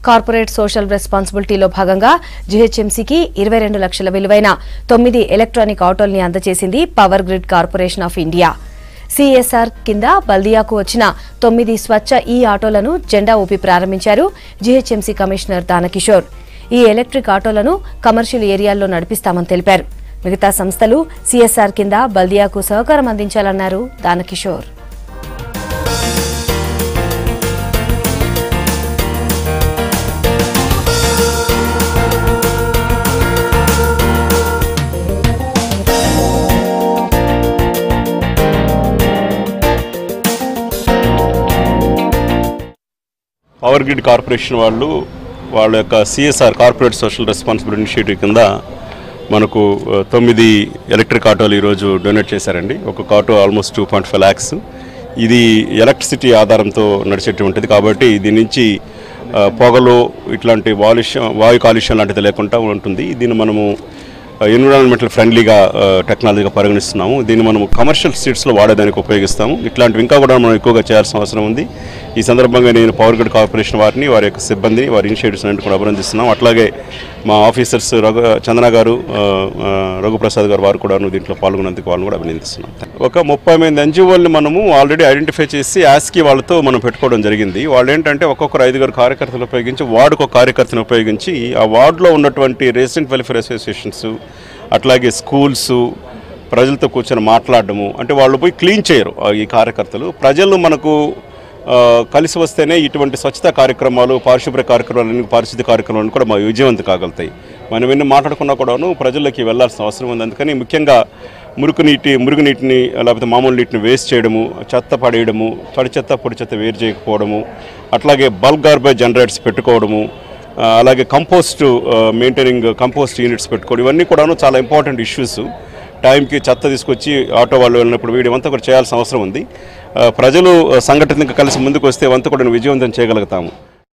Corporate social రెస్పాన్సిబిలిటీలో భాగంగా జీహెచ్ఎంసీకి 22 లక్షల విలువైన 9 ఎలక్ట్రానిక్ ఆటోల్ని అందజేసింది Power Grid Corporation of India. CSR కింద బల్దియాకు వచ్చిన 9 స్వచ్ఛ ఈ ఆటోలను జెండా ఊపి ప్రారంభించారు జీహెచ్ఎంసీ కమిషనర్ దానకిషోర్. ఈ ఎలక్ట్రిక్ ఆటోలను కమర్షియల్ ఏరియాల్లో నడిపిస్తామని తెలిపారు. మిగతా సంస్థలు సిఎస్ఆర్ కింద బల్దియాకు సహకారం అందించాలన్నారు దానకిషోర్. పవర్ గ్రిడ్ కార్పొరేషన్ వాళ్ళ యొక్క CSR corporate social responsibility initiative కింద మనకు 9 ఎలక్ట్రిక్ ఆటోలు ఈరోజు డొనేట్ చేశారండి. ఒక్కొక్క ఆటో ఆల్మోస్ట్ 2.5 lakhs. ఇది ఎలక్ట్రిసిటీ ఆధారంతో నడిచేటువంటిది కాబట్టి దీని నుంచి పొగలు ఇట్లాంటి వాయు కాలుష్యం లాంటిది లేకుండా ఉంటుంది. దీన్ని మనము ఎన్విరాన్మెంటల్ ఫ్రెండ్లీగా టెక్నాలజీగా పరిగణిస్తున్నాము. దీన్ని మనం కమర్షియల్ సీట్స్లో వాడేదానికి ఉపయోగిస్తాము. ఇట్లాంటివి ఇంకా కూడా మనం ఎక్కువగా చేయాల్సిన అవసరం ఉంది. ఈ సందర్భంగా నేను పవర్ గ్రిడ్ కార్పొరేషన్ వారిని, వారి యొక్క సిబ్బందిని, వారి ఇనిషియేటివ్స్ అన్నింటి కూడా అభినందిస్తున్నాం. అట్లాగే మా ఆఫీసర్స్ చందన గారు, రఘుప్రసాద్ గారు వారు కూడా దీంట్లో పాల్గొన్నందుకు వాళ్ళని కూడా అభినందిస్తున్నాం. ఒక 30 ఎన్జిఓల్ని మనము ఆల్రెడీ ఐడెంటిఫై చేసి యాస్కి వాళ్ళతో మనం పెట్టుకోవడం జరిగింది. వాళ్ళు ఏంటంటే ఒక్కొక్కరు 5 కార్యకర్తలు ఉపయోగించి వార్డుకు కార్యకర్తను ఉపయోగించి ఆ వార్డులో ఉన్నటువంటి రెసిడెంట్ వెల్ఫేర్ అసోసియేషన్స్, అట్లాగే స్కూల్స్, ప్రజలతో కూర్చొని మాట్లాడడము. అంటే వాళ్ళు పోయి క్లీన్ చేయరు ఈ కార్యకర్తలు. ప్రజలు మనకు కలిసి వస్తేనే ఇటువంటి స్వచ్ఛతా కార్యక్రమాలు, పారిశుభ్ర కార్యక్రమాలు, పారిశుద్ధ్య కార్యక్రమాలను కూడా మా విజయవంతం కాగలుగుతాయి. మనం ఎన్ని మాట్లాడుకున్నా కూడాను ప్రజల్లోకి వెళ్లాల్సిన అవసరం ఉంది. అందుకని ముఖ్యంగా మురుగునీటిని లేకపోతే మామూలు నీటిని వేస్ట్ చేయడము, చెత్త పడేయడము, తడి చెత్త పొడి చెత్త వేరు చేయకపోవడము, అట్లాగే బల్క్ గార్బేజ్ జనరేటర్స్ పెట్టుకోవడము, అలాగే మెయింటైనింగ్ కంపోస్ట్ యూనిట్స్ పెట్టుకోవడం, ఇవన్నీ కూడాను చాలా ఇంపార్టెంట్ ఇష్యూస్. టైంకి చెత్త తీసుకొచ్చి ఆటో వాళ్ళు వెళ్ళినప్పుడు వీడివంతా కూడా చేయాల్సిన అవసరం ఉంది. ప్రజలు సంఘటనగా కలిసి ముందుకు వస్తే వంత కూడా విజయవంతం చేయగలుగుతాము.